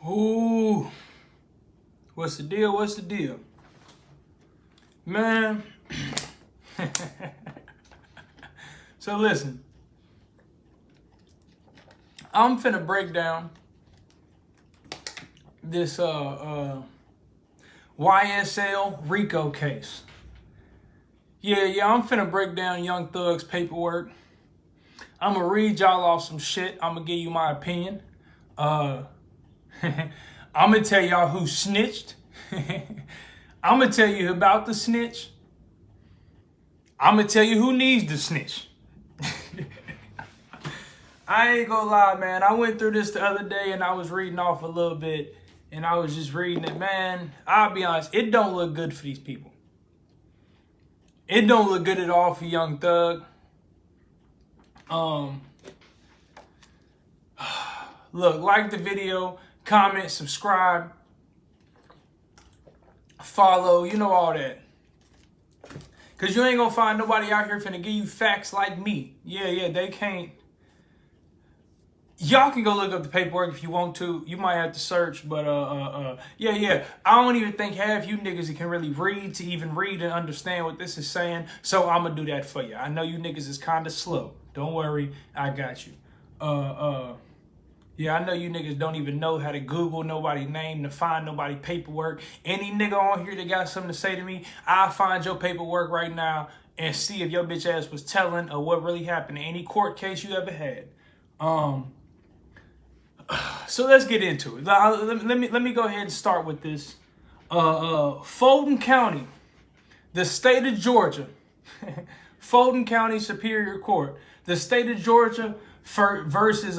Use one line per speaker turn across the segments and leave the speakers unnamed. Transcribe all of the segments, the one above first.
Ooh, what's the deal? What's the deal? Man, so listen, I'm finna break down this YSL RICO case. Yeah, I'm finna break down Young Thug's paperwork. I'm gonna read y'all off some shit. I'm gonna give you my opinion. I'm gonna tell y'all who snitched. I'm gonna tell you about the snitch. I'm gonna tell you who needs to snitch. I ain't gonna lie, man. I went through this the other day and I was reading off a little bit and I was just reading it, man. I'll be honest, it don't look good for these people. It don't look good at all for Young Thug. Look, like the video, comment, subscribe, follow, you know all that. Because you ain't going to find nobody out here finna give you facts like me. Yeah, they can't. Y'all can go look up the paperwork if you want to. You might have to search, but yeah. I don't even think half you niggas can really read to even read and understand what this is saying. So I'm gonna do that for you. I know you niggas is kind of slow. Don't worry, I got you. Yeah, I know you niggas don't even know how to Google nobody's name to find nobody paperwork. Any nigga on here that got something to say to me, I'll find your paperwork right now and see if your bitch ass was telling or what really happened in any court case you ever had. So let's get into it. Let me go ahead and start with this. Fulton County, the state of Georgia, Fulton County Superior Court, the state of Georgia versus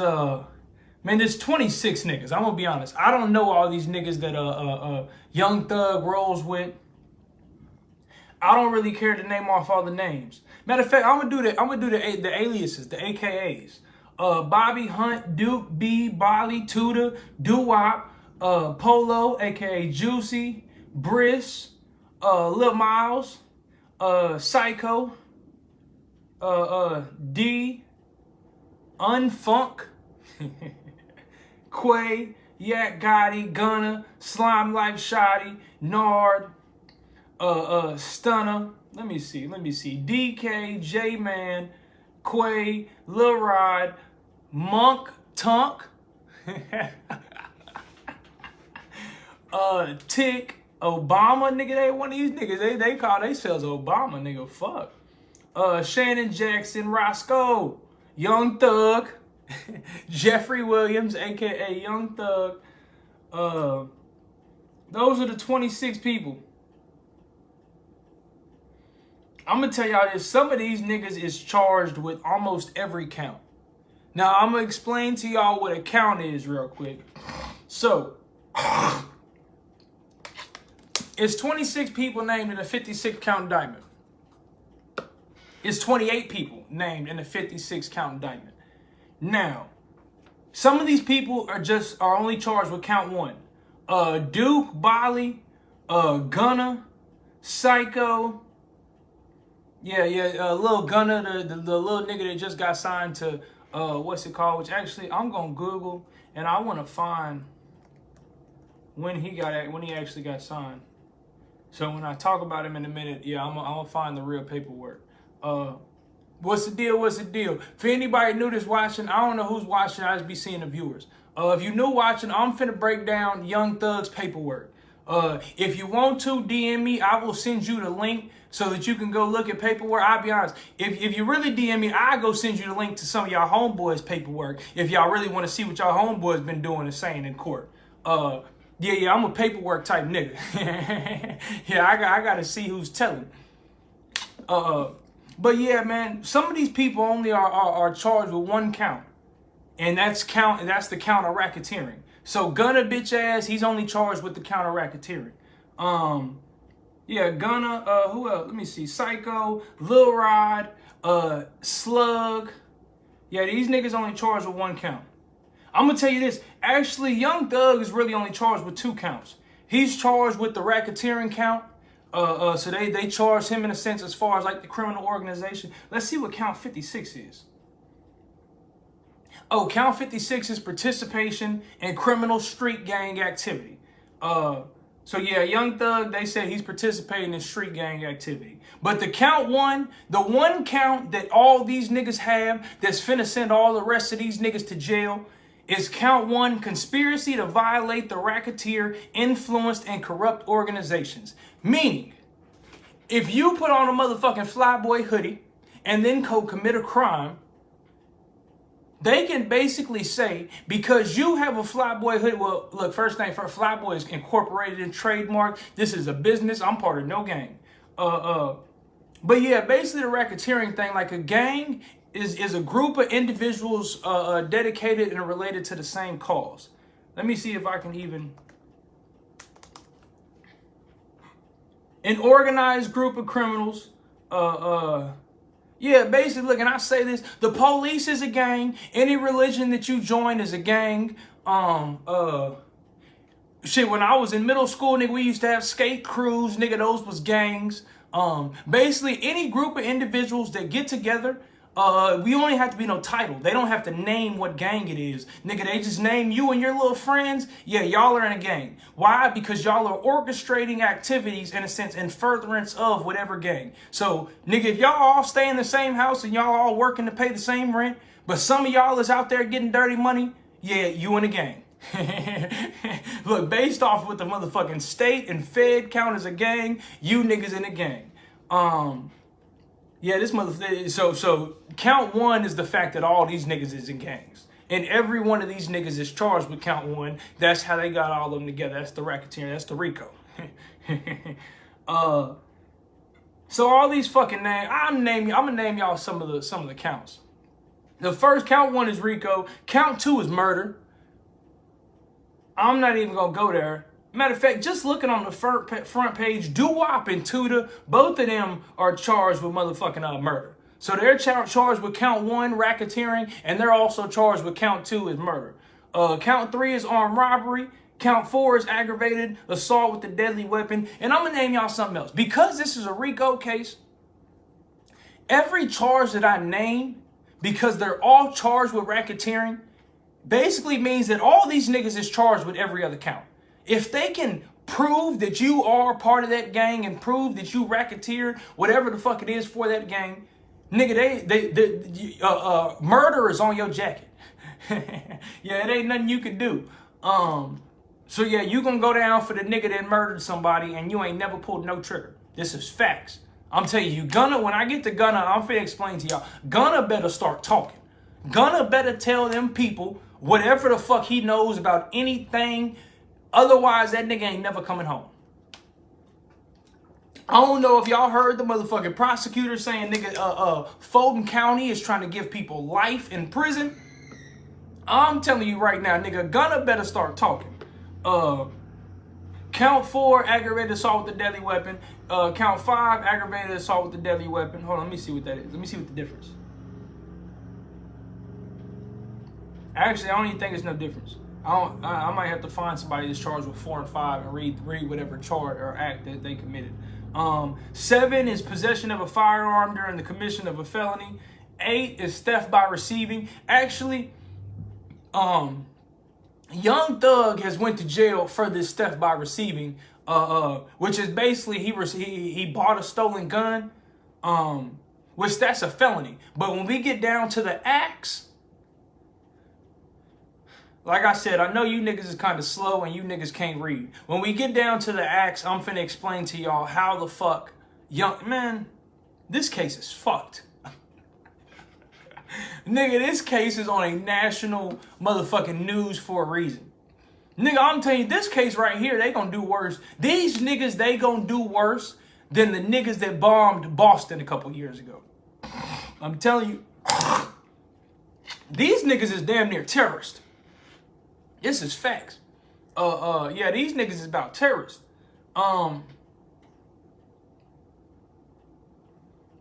man, there's 26 niggas. I'm gonna be honest. I don't know all these niggas that Young Thug rolls with. I don't really care to name off all the names. Matter of fact, I'm gonna do the aliases, the AKAs. Bobby Hunt, Duke B, Bolly, Tudor, Doo-Wop, Polo, aka Juicy, Briss, Lil Miles, Psycho, D, Unfunk, Quay, Yak Gotti, Gunna, Slime Life Shotty, Nard, Stunner. Let me see. DK, J-Man, Quay, Lil Rod, Monk, Tunk, Tick, Obama, nigga. They one of these niggas. They call themselves Obama, nigga. Fuck. Shannon Jackson, Roscoe, Young Thug, Jeffrey Williams, aka Young Thug. Those are the 26 people. I'm gonna tell y'all this. Some of these niggas is charged with almost every count. Now, I'm gonna explain to y'all what a count is real quick. So, it's 26 people named in a 56 count indictment. It's 28 people named in a 56 count indictment. Now, some of these people are only charged with count one. Duke, Bolly, Gunna, Psycho. Yeah, Lil Gunna, the little nigga that just got signed to, what's it called? Which actually, I'm going to Google, and I want to find when he actually got signed. So when I talk about him in a minute, yeah, I'm going to find the real paperwork. What's the deal? For anybody new that's watching, I don't know who's watching, I just be seeing the viewers. If you're new watching, I'm finna break down Young Thug's paperwork. If you want to DM me, I will send you the link so that you can go look at paperwork. I'll be honest, if you really DM me, I'll go send you the link to some of y'all homeboys' paperwork if y'all really want to see what y'all homeboys been doing and saying in court. Yeah, I'm a paperwork type nigga. Yeah, I gotta see who's telling. But yeah, man, some of these people only are charged with one count. And that's the count of racketeering. So Gunna bitch ass, he's only charged with the count of racketeering. Yeah, Gunna, who else? Let me see. Psycho, Lil Rod, Slug. Yeah, these niggas only charged with one count. I'm gonna tell you this. Actually, Young Thug is really only charged with two counts. He's charged with the racketeering count. So they charge him in a sense as far as like the criminal organization. Let's see what count 56 is. Oh, count 56 is participation in criminal street gang activity. So yeah, Young Thug, they said he's participating in street gang activity. But the count one, the one count that all these niggas have that's finna send all the rest of these niggas to jail is count one, conspiracy to violate the racketeer, influenced, and corrupt organizations. Meaning, if you put on a motherfucking FlyBoiiCEO hoodie and then go commit a crime, they can basically say, because you have a FlyBoiiCEO hoodie, well, look, first thing first, FlyBoiiCEO is incorporated and trademarked. This is a business. I'm part of no gang. But yeah, basically the racketeering thing, like a gang is a group of individuals dedicated and related to the same cause. Let me see if I can even... An organized group of criminals, yeah, basically, look, and I say this, the police is a gang. Any religion that you join is a gang. Shit, when I was in middle school, nigga, we used to have skate crews, nigga, those was gangs. Basically, any group of individuals that get together, we only have to be no title. They don't have to name what gang it is. Nigga, they just name you and your little friends. Yeah, y'all are in a gang. Why? Because y'all are orchestrating activities, in a sense, in furtherance of whatever gang. So, nigga, if y'all all stay in the same house and y'all all working to pay the same rent, but some of y'all is out there getting dirty money, yeah, you in a gang. Look, based off what the motherfucking state and Fed count as a gang, you niggas in a gang. Yeah, this motherfucker. So count one is the fact that all these niggas is in gangs, and every one of these niggas is charged with count one. That's how they got all of them together. That's the racketeering. That's the RICO. So all these fucking names, I'm gonna name y'all some of the counts. The first count one is RICO. Count two is murder. I'm not even gonna go there. Matter of fact, just looking on the front page, Doo-Wop and Tuda, both of them are charged with motherfucking murder. So they're charged with count one, racketeering, and they're also charged with count two is murder. Count three is armed robbery. Count four is aggravated assault with a deadly weapon. And I'm gonna name y'all something else. Because this is a RICO case, every charge that I name, because they're all charged with racketeering, basically means that all these niggas is charged with every other count. If they can prove that you are part of that gang and prove that you racketeered whatever the fuck it is for that gang, nigga, murder is on your jacket. Yeah, it ain't nothing you can do. So yeah, you gonna go down for the nigga that murdered somebody and you ain't never pulled no trigger. This is facts. I'm telling you, Gunna, when I get to Gunna, I'm finna explain to y'all. Gunna better start talking. Gunna better tell them people whatever the fuck he knows about anything. Otherwise, that nigga ain't never coming home. I don't know if y'all heard the motherfucking prosecutor saying, nigga, Fulton County is trying to give people life in prison. I'm telling you right now, nigga, Gunna better start talking. Count four, aggravated assault with a deadly weapon. Count five, aggravated assault with a deadly weapon. Hold on, let me see what that is. Let me see what the difference. Actually, I don't even think it's no difference. I might have to find somebody that's charged with 4 and 5 and read whatever charge or act that they committed. 7 is possession of a firearm during the commission of a felony. 8 is theft by receiving. Actually, Young Thug has went to jail for this theft by receiving, which is basically he bought a stolen gun, which that's a felony. But when we get down to the acts, like I said, I know you niggas is kind of slow and you niggas can't read. When we get down to the acts, I'm finna explain to y'all how the fuck man, this case is fucked. Nigga, this case is on a national motherfucking news for a reason. Nigga, I'm telling you, this case right here, they gonna do worse. These niggas, they gonna do worse than the niggas that bombed Boston a couple years ago. I'm telling you, these niggas is damn near terrorists. This is facts. Yeah, these niggas is about terrorists.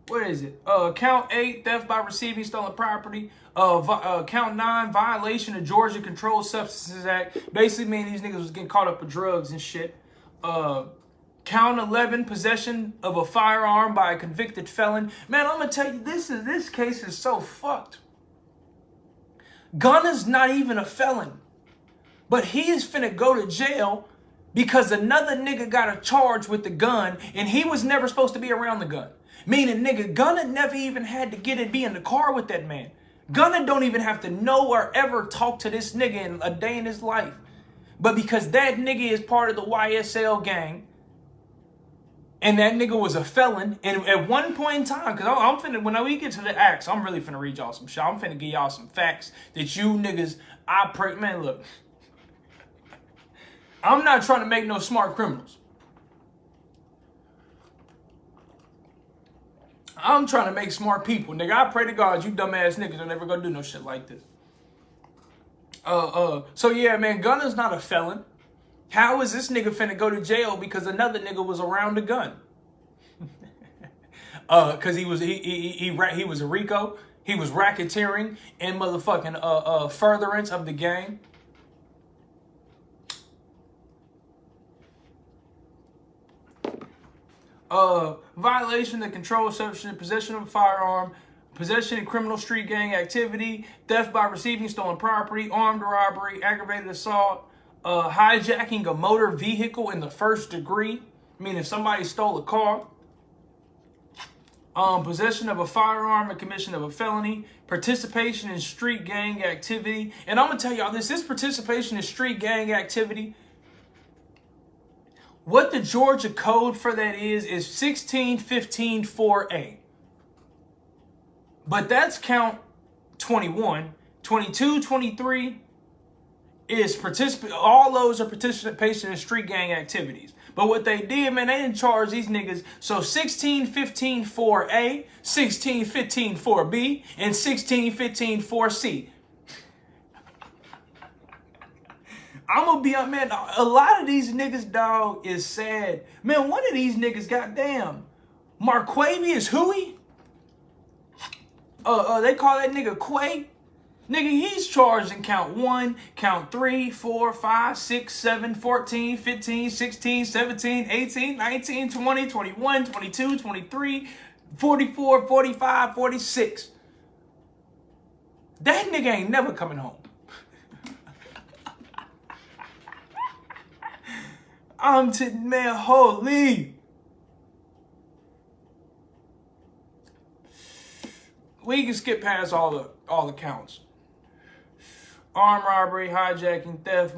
What is it? Count 8, theft by receiving stolen property. Count 9, violation of Georgia Controlled Substances Act. Basically meaning these niggas was getting caught up with drugs and shit. Count 11, possession of a firearm by a convicted felon. Man, I'm gonna tell you, this case is so fucked. Gunna's not even a felon. But he is finna go to jail because another nigga got a charge with the gun and he was never supposed to be around the gun. Meaning, nigga, Gunna never even had to be in the car with that man. Gunna don't even have to know or ever talk to this nigga in a day in his life. But because that nigga is part of the YSL gang, and that nigga was a felon, and at one point in time, because I'm finna, when we get to the acts, I'm really finna read y'all some shit. I'm finna give y'all some facts that you niggas, man, look. I'm not trying to make no smart criminals. I'm trying to make smart people. Nigga, I pray to God you dumbass niggas are never gonna do no shit like this. So yeah, man, Gunna's not a felon. How is this nigga finna go to jail because another nigga was around the gun? Cause he was a RICO. He was racketeering and motherfucking furtherance of the gang. Violation of control substance, possession of a firearm, possession in criminal street gang activity, theft by receiving stolen property, armed robbery, aggravated assault, hijacking a motor vehicle in the first degree, meaning somebody stole a car, possession of a firearm and commission of a felony, participation in street gang activity. And I'm gonna tell y'all this participation in street gang activity, what the Georgia code for that is 1615-4A. But that's count 21. 22, 23 is all those are participation in street gang activities. But what they did, man, they didn't charge these niggas. So 1615-4A, 1615-4B, and 1615-4C. I'm gonna be up, man. A lot of these niggas, dog, is sad. Man, one of these niggas, goddamn, Marquavius Huey. They call that nigga Quay. Nigga, he's charged in count 1, count 3, 4, 5, 6, 7, 14, 15, 16, 17, 18, 19, 20, 21, 22, 23, 44, 45, 46. That nigga ain't never coming home. Man, holy. We can skip past all the counts. Armed robbery, hijacking, theft,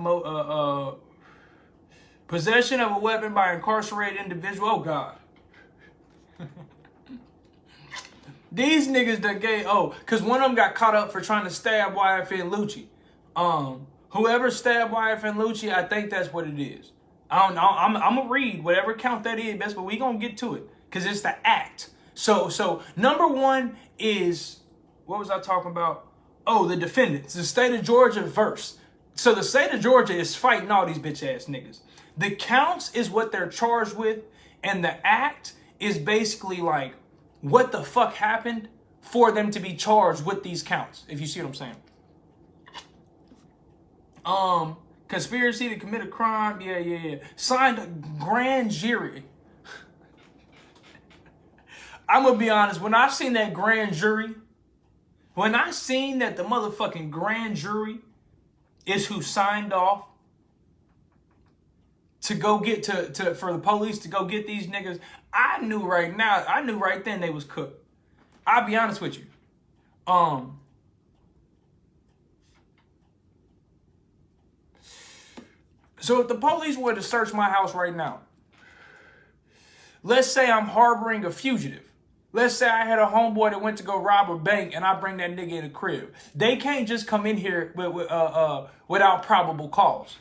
possession of a weapon by an incarcerated individual. Oh God. These niggas that cause one of them got caught up for trying to stab YFN Lucci. Whoever stabbed YFN Lucci, I think that's what it is. I don't know. I'm gonna read whatever count that is, best, but we gonna get to it because it's the act. So number one is, what was I talking about? Oh, the defendants, the state of Georgia verse. So the state of Georgia is fighting all these bitch ass niggas. The counts is what they're charged with, and the act is basically like what the fuck happened for them to be charged with these counts. If you see what I'm saying. Conspiracy to commit a crime. Yeah. Signed a grand jury. I'm going to be honest. When I seen that grand jury, when I seen that the motherfucking grand jury is who signed off to go get for the police to go get these niggas, I knew right then they was cooked. I'll be honest with you. So if the police were to search my house right now, let's say I'm harboring a fugitive. Let's say I had a homeboy that went to go rob a bank and I bring that nigga in the crib. They can't just come in here without probable cause.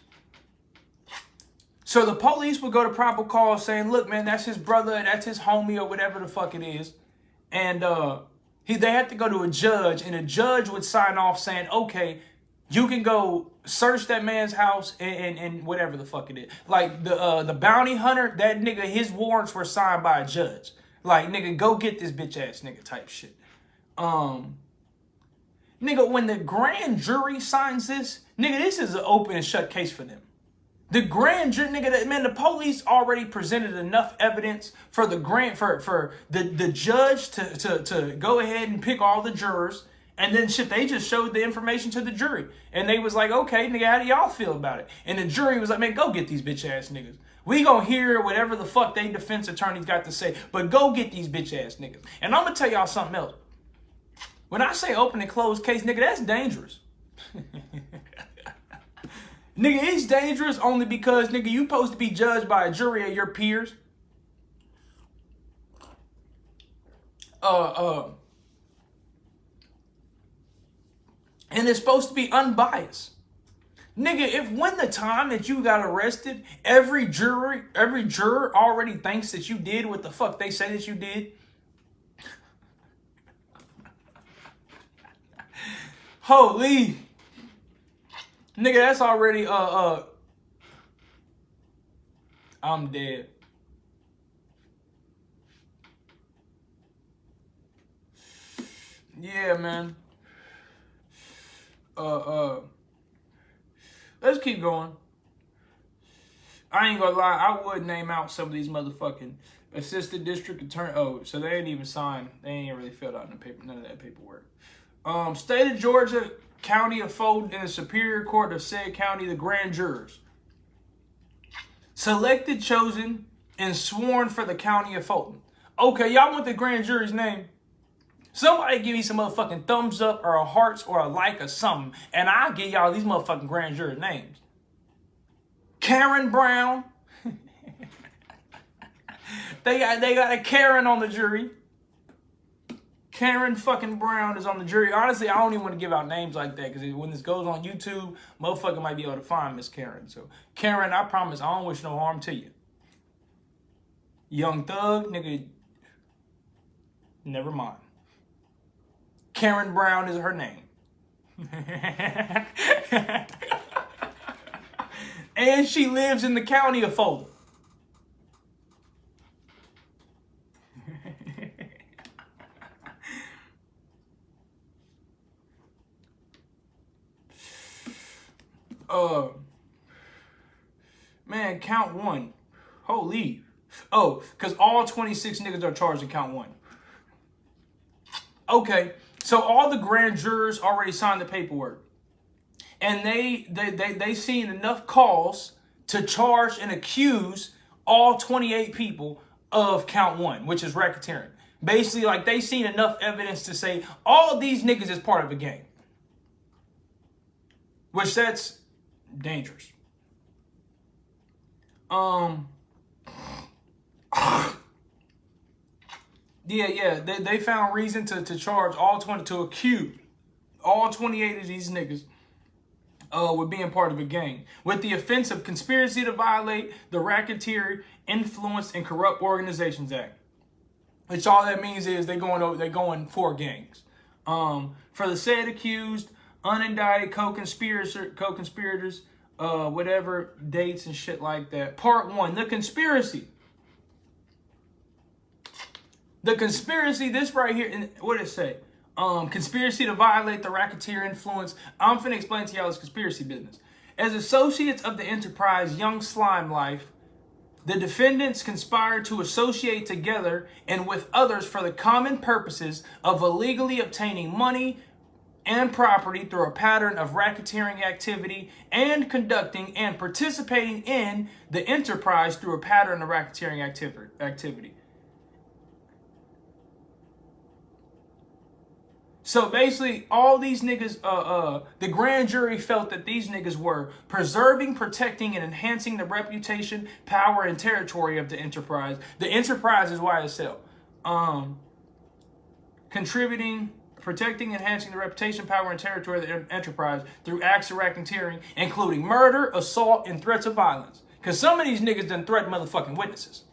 So the police would go to probable cause saying, look, man, that's his brother, that's his homie, or whatever the fuck it is. And they had to go to a judge, and a judge would sign off saying, okay, you can go search that man's house and whatever the fuck it is. Like the bounty hunter, that nigga, his warrants were signed by a judge. Like, nigga, go get this bitch ass nigga type shit. Nigga, when the grand jury signs this, nigga, this is an open and shut case for them. The grand jury, nigga, man, the police already presented enough evidence for the judge to go ahead and pick all the jurors And then shit, they just showed the information to the jury. And they was like, okay, nigga, how do y'all feel about it? And the jury was like, man, go get these bitch ass niggas. We gonna hear whatever the fuck they defense attorneys got to say, but go get these bitch ass niggas. And I'm gonna tell y'all something else. When I say open and closed case, nigga, that's dangerous. Nigga, it's dangerous only because, nigga, you supposed to be judged by a jury of your peers. And it's supposed to be unbiased. Nigga, if when the time that you got arrested, every juror already thinks that you did what the fuck they say that you did. Holy. Nigga, that's already, I'm dead. Yeah, man. Let's keep going. I ain't gonna lie, I would name out some of these motherfucking assistant district attorney. Oh, so they ain't even signed. They ain't really filled out none of that paperwork. State of Georgia, County of Fulton, and the Superior Court of said county, the grand jurors selected, chosen, and sworn for the County of Fulton. Okay, y'all want the grand jury's name? Somebody give me some motherfucking thumbs up or a hearts or a like or something, and I'll give y'all these motherfucking grand jury names. Karen Brown. They got a Karen on the jury. Karen fucking Brown is on the jury. Honestly, I don't even want to give out names like that because when this goes on YouTube, motherfucker might be able to find Miss Karen. So, Karen, I promise I don't wish no harm to you. Young Thug, nigga, never mind. Karen Brown is her name. And she lives in the county of Fulton. Man, count one. Holy. Oh, because all 26 niggas are charged in count one. Okay, so all the grand jurors already signed the paperwork. And they seen enough calls to charge and accuse all 28 people of count one, which is racketeering. Basically, like, they seen enough evidence to say all of these niggas is part of a gang. Which that's dangerous. Yeah, they found reason to charge all 20, to accuse all 28 of these niggas with being part of a gang, with the offense of conspiracy to violate the Racketeer, Influence, and Corrupt Organizations Act. Which all that means is they going for gangs. For the said accused, unindicted co-conspirators, whatever dates and shit like that. Part 1, the conspiracy. The conspiracy, this right here, and what did it say? Conspiracy to violate the Racketeer Influence. I'm finna explain to y'all this conspiracy business. As associates of the enterprise Young Slime Life, the defendants conspired to associate together and with others for the common purposes of illegally obtaining money and property through a pattern of racketeering activity and conducting and participating in the enterprise through a pattern of racketeering activity. So basically, all these niggas, the grand jury felt that these niggas were preserving, protecting, and enhancing the reputation, power, and territory of the enterprise. The enterprise is YSL. Contributing, protecting, enhancing the reputation, power, and territory of the enterprise through acts of racketeering, including murder, assault, and threats of violence. Because some of these niggas done threaten motherfucking witnesses.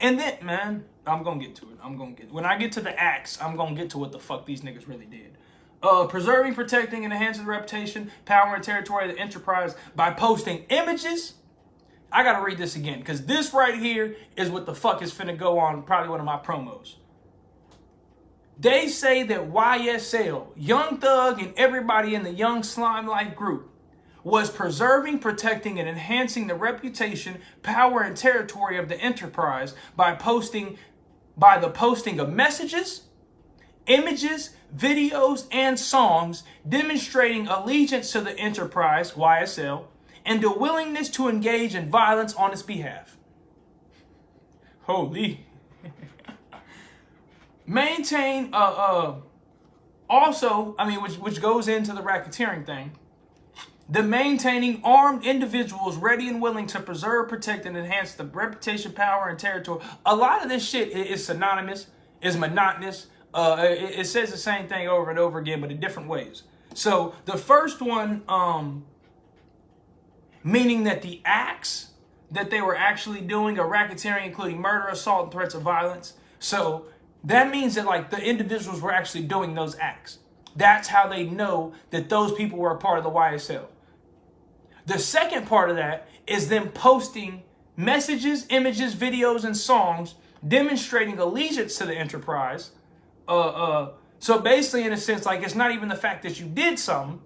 And then, man, I'm going to get to it. When I get to the acts, I'm going to get to what the fuck these niggas really did. Preserving, protecting, and enhancing the reputation, power, and territory of the enterprise by posting images. I got to read this again, because this right here is what the fuck is finna go on probably one of my promos. They say that YSL, Young Thug, and everybody in the Young Slime Life group was preserving, protecting, and enhancing the reputation, power, and territory of the enterprise by the posting of messages, images, videos, and songs demonstrating allegiance to the enterprise, YSL, and a willingness to engage in violence on its behalf. Holy. Maintain, also, I mean, which goes into the racketeering thing. The maintaining armed individuals ready and willing to preserve, protect, and enhance the reputation, power, and territory. A lot of this shit is synonymous, is monotonous. It says the same thing over and over again, but in different ways. So the first one, meaning that the acts that they were actually doing are racketeering, including murder, assault, and threats of violence. So that means that like the individuals were actually doing those acts. That's how they know that those people were a part of the YSL. The second part of that is them posting messages, images, videos, and songs demonstrating allegiance to the enterprise. So basically, in a sense, like it's not even the fact that you did something.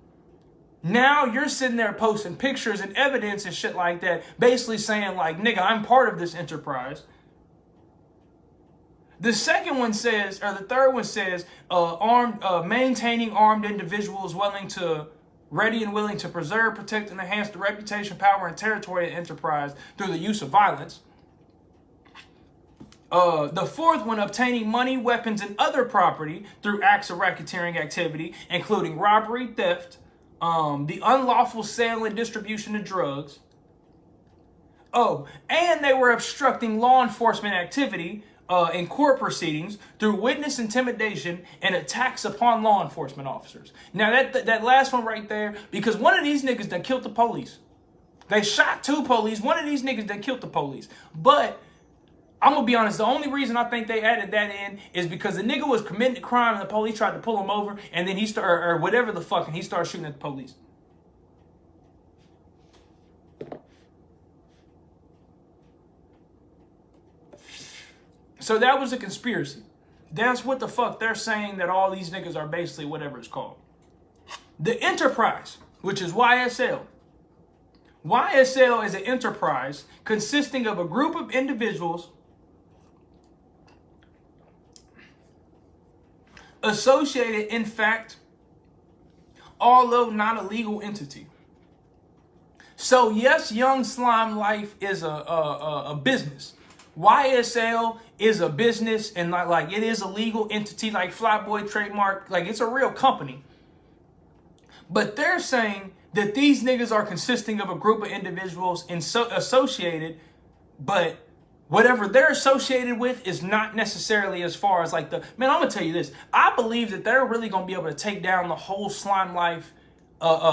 Now you're sitting there posting pictures and evidence and shit like that, basically saying like, nigga, I'm part of this enterprise. The second one says, or the third one says, maintaining armed individuals ready and willing to preserve, protect, and enhance the reputation, power, and territory of the enterprise through the use of violence. The fourth one, obtaining money, weapons, and other property through acts of racketeering activity, including robbery, theft, the unlawful sale and distribution of drugs. Oh, and they were obstructing law enforcement activity in court proceedings through witness intimidation and attacks upon law enforcement officers. Now that last one right there, because one of these niggas that killed the police. They shot 2 police. One of these niggas that killed the police. But I'm gonna be honest, the only reason I think they added that in is because the nigga was committing a crime and the police tried to pull him over, and then he started, or whatever the fuck, and he started shooting at the police. So that was a conspiracy. That's what the fuck they're saying, that all these niggas are basically whatever it's called. The enterprise, which is YSL. YSL is an enterprise consisting of a group of individuals associated, in fact, although not a legal entity. So yes, Young Slime Life is a business. YSL is a business, and like it is a legal entity, like FlyBoiiCEO trademark, like it's a real company. But they're saying that these niggas are consisting of a group of individuals associated, but whatever they're associated with is not necessarily as far as like man, I'm gonna tell you this. I believe that they're really gonna be able to take down the whole Slime Life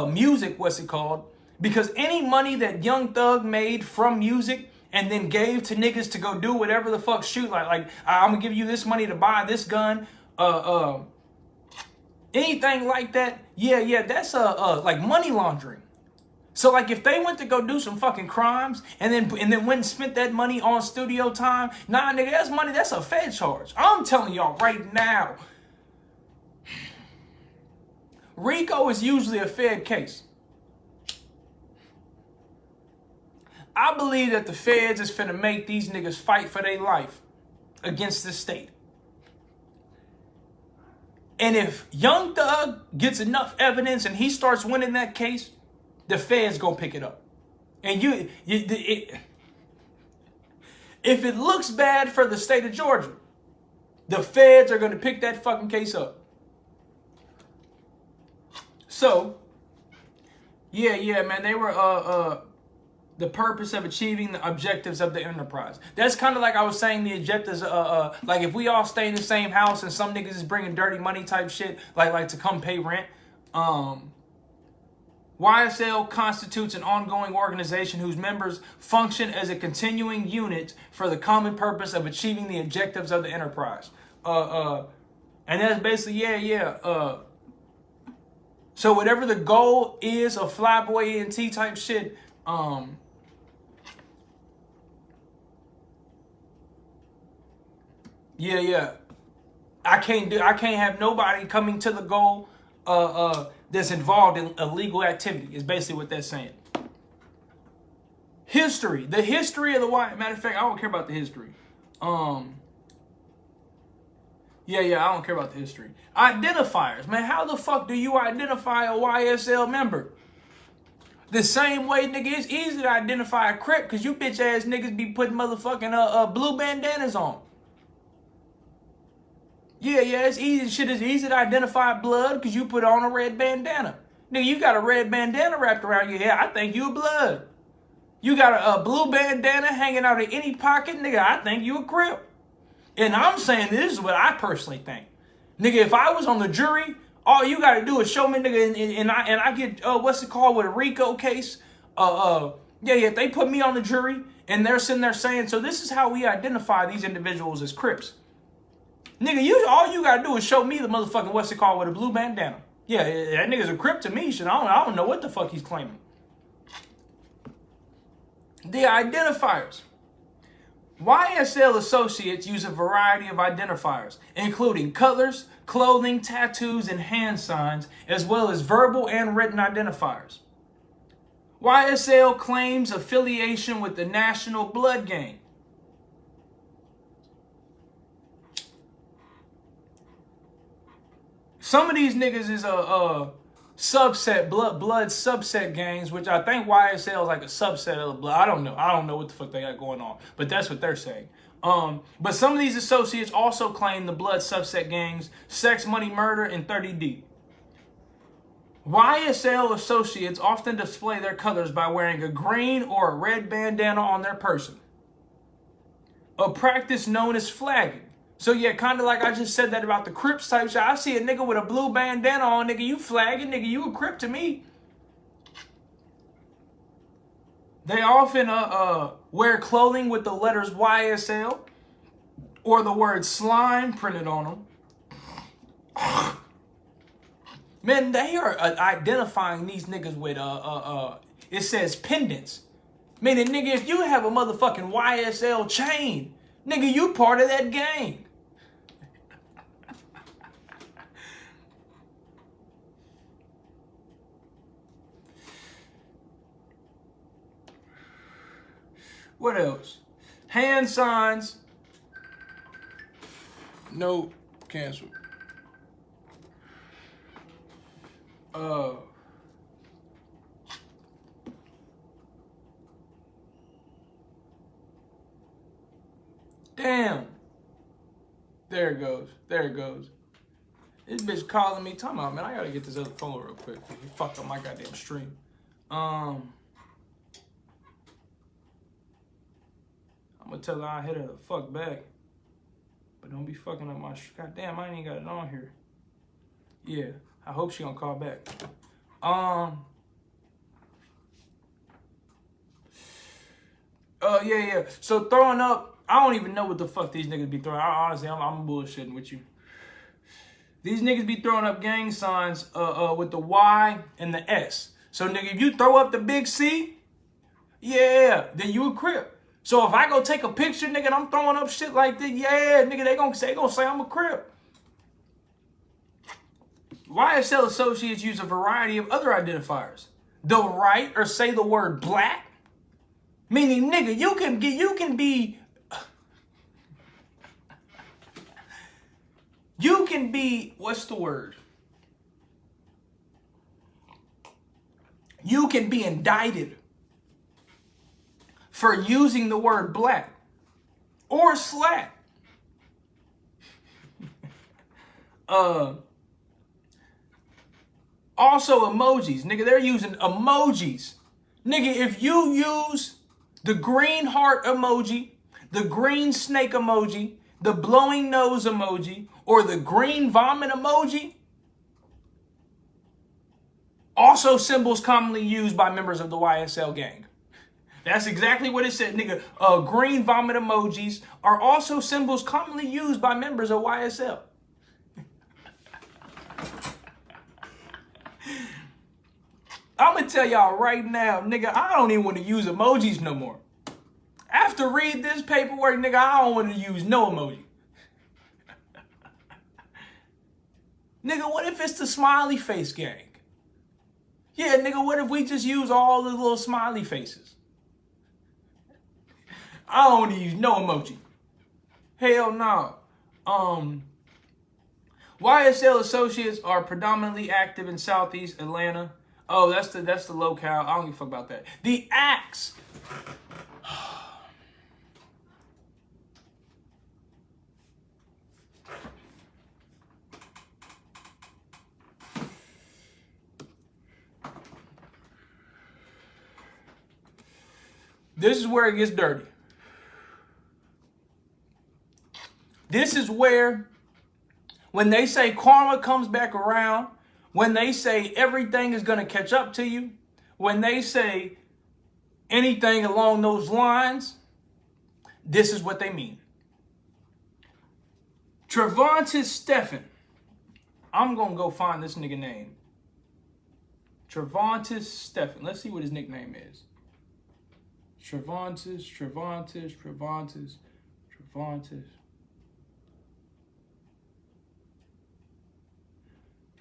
music, what's it called? Because any money that Young Thug made from music and then gave to niggas to go do whatever the fuck, shoot, like I'm gonna give you this money to buy this gun, anything like that, yeah, that's like money laundering. So like if they went to go do some fucking crimes and then went and spent that money on studio time, nah nigga, that's money, that's a Fed charge. I'm telling y'all right now, RICO is usually a Fed case. I believe that the feds is finna make these niggas fight for their life against the state. And if Young Thug gets enough evidence and he starts winning that case, the feds gonna pick it up. And if it looks bad for the state of Georgia, the feds are gonna pick that fucking case up. So, yeah, man, they were the purpose of achieving the objectives of the enterprise. That's kind of like I was saying, the objectives, like if we all stay in the same house and some niggas is bringing dirty money type shit, like to come pay rent. YSL constitutes an ongoing organization whose members function as a continuing unit for the common purpose of achieving the objectives of the enterprise. And that's basically, so whatever the goal is of FlyBoiiCEO type shit, I can't have nobody coming to the goal that's involved in illegal activity, is basically what that's saying. History. The history of the matter of fact, I don't care about the history. Yeah, I don't care about the history. Identifiers, man. How the fuck do you identify a YSL member? The same way, nigga, it's easy to identify a Crip because you bitch ass niggas be putting motherfucking blue bandanas on. Yeah, it's easy. Shit is easy to identify blood because you put on a red bandana. Nigga, you got a red bandana wrapped around your head. I think you a blood. You got a blue bandana hanging out of any pocket. Nigga, I think you a Crip. And I'm saying this is what I personally think. Nigga, if I was on the jury, all you got to do is show me, nigga, and I get, what's it called, with a RICO case. If they put me on the jury and they're sitting there saying, so this is how we identify these individuals as Crips. Nigga, all you got to do is show me the motherfucking, what's it called, with a blue bandana. Yeah, that nigga's a Crip to me. Shit, I don't know what the fuck he's claiming. The identifiers. YSL associates use a variety of identifiers, including colors, clothing, tattoos, and hand signs, as well as verbal and written identifiers. YSL claims affiliation with the National Blood Gang. Some of these niggas is a subset, blood subset gangs, which I think YSL is like a subset of the blood. I don't know what the fuck they got going on, but that's what they're saying. But some of these associates also claim the blood subset gangs, Sex, Money, Murder, and 30D. YSL associates often display their colors by wearing a green or a red bandana on their person, a practice known as flagging. So yeah, kind of like I just said that about the Crips type shit. I see a nigga with a blue bandana on, nigga, you flagging, nigga, you a Crip to me. They often wear clothing with the letters YSL or the word slime printed on them. Man, they are identifying these niggas with it says pendants. Meaning, nigga, if you have a motherfucking YSL chain, nigga, you part of that gang. What else? Hand signs. No, cancel. Damn. There it goes. This bitch calling me. Talking about, man, I gotta get this other phone real quick. He fucked up my goddamn stream. I'm gonna tell her I hit her the fuck back. But don't be fucking up my goddamn, I ain't even got it on here. Yeah, I hope she gonna call back. Yeah. So throwing up, I don't even know what the fuck these niggas be throwing. Honestly, I'm bullshitting with you. These niggas be throwing up gang signs with the Y and the S. So nigga, if you throw up the big C, yeah, then you a Crip. So if I go take a picture, nigga, and I'm throwing up shit like this, yeah, nigga, they gonna say I'm a Crip. YSL associates use a variety of other identifiers. They'll write or say the word black, meaning, nigga, you can be, what's the word? You can be indicted for using the word black or slack. Also emojis. Nigga, they're using emojis. Nigga, if you use the green heart emoji, the green snake emoji, the blowing nose emoji, or the green vomit emoji, also symbols commonly used by members of the YSL gang. That's exactly what it said, nigga. Green vomit emojis are also symbols commonly used by members of YSL. I'm gonna tell y'all right now, nigga, I don't even want to use emojis no more. After read this paperwork, nigga, I don't want to use no emoji. Nigga, what if it's the smiley face gang? Yeah, nigga, what if we just use all the little smiley faces? I don't want to use no emoji. Hell no. YSL associates are predominantly active in Southeast Atlanta. Oh, that's the locale. I don't give a fuck about that. The acts. This is where it gets dirty. This is where, when they say karma comes back around, when they say everything is going to catch up to you, when they say anything along those lines, this is what they mean. Trevontis Stephen. I'm going to go find this nigga name. Trevontis Stephen. Let's see what his nickname is. Trevontis.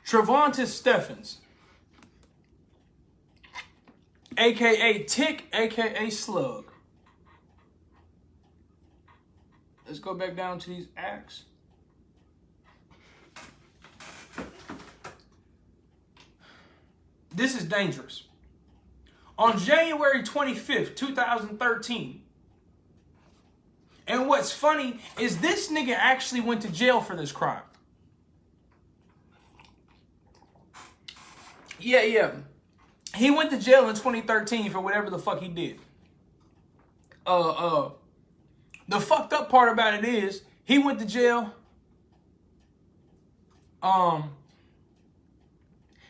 Trevontis Stephens, a.k.a. Tick, a.k.a. Slug. Let's go back down to these acts. This is dangerous. On January 25th, 2013, and what's funny is this nigga actually went to jail for this crime. Yeah. He went to jail in 2013 for whatever the fuck he did. The fucked up part about it is he went to jail.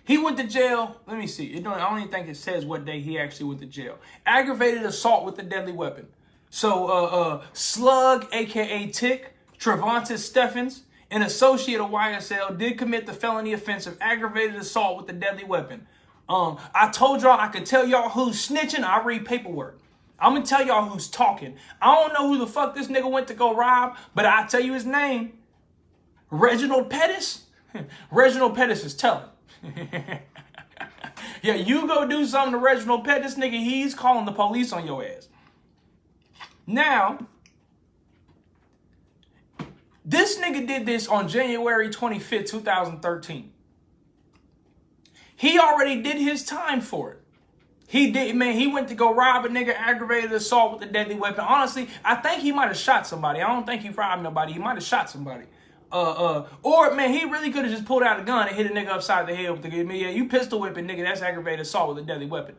He went to jail. Let me see. I don't even think it says what day he actually went to jail. Aggravated assault with a deadly weapon. So, Slug, aka Tick, Trevontis Stephens, an associate of YSL, did commit the felony offense of aggravated assault with a deadly weapon. I told y'all I could tell y'all who's snitching. I read paperwork. I'm gonna tell y'all who's talking. I don't know who the fuck this nigga went to go rob, but I'll tell you his name. Reginald Pettis. Reginald Pettis is telling. Yeah, you go do something to Reginald Pettis, nigga, he's calling the police on your ass. Now, this nigga did this on January 25th, 2013. He already did his time for it. He did, man, he went to go rob a nigga, aggravated assault with a deadly weapon. Honestly, I think he might have shot somebody. I don't think he robbed nobody. He might have shot somebody. Or, man, he really could have just pulled out a gun and hit a nigga upside the head with the gun. Yeah, you pistol whipping, nigga, that's aggravated assault with a deadly weapon.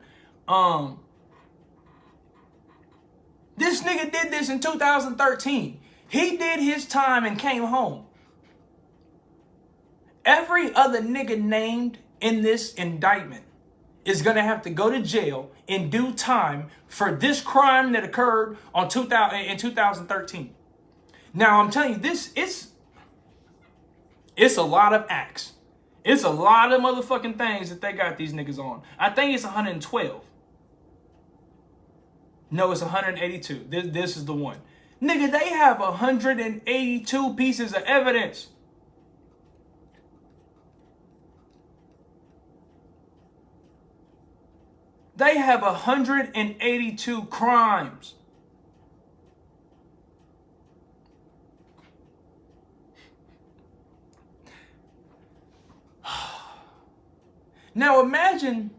This nigga did this in 2013. He did his time and came home. Every other nigga named in this indictment is going to have to go to jail in due time for this crime that occurred in 2013. Now, I'm telling you, it's a lot of acts. It's a lot of motherfucking things that they got these niggas on. I think it's 112. No, it's 182. This is the one. Nigga, they have 182 pieces of evidence. They have 182 crimes. Now imagine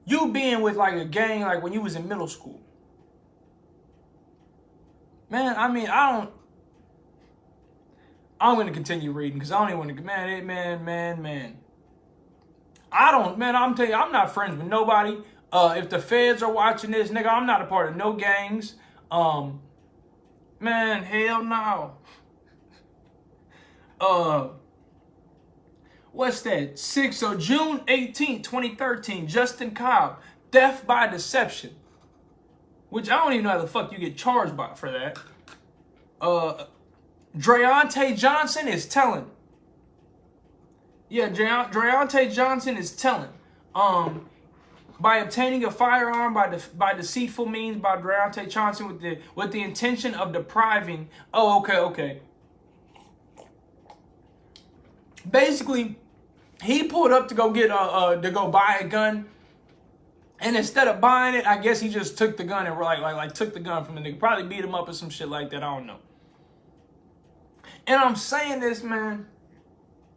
you being with like a gang like when you was in middle school. Man, I mean, I'm going to continue reading because I don't even want to, man. I'm telling you, I'm not friends with nobody. If the feds are watching this, nigga, I'm not a part of no gangs. Man, hell no. What's that? June 18th, 2013, Justin Cobb, theft by deception. Which I don't even know how the fuck you get charged for that. Dreontae Johnson is telling. Yeah, Dreontae Johnson is telling. By obtaining a firearm by deceitful means by Dreontae Johnson with the intention of depriving. Oh, okay. Basically, he pulled up to go get to go buy a gun, and instead of buying it, I guess he just took the gun and like took the gun from the nigga. Probably beat him up or some shit like that. I don't know. And I'm saying this, man,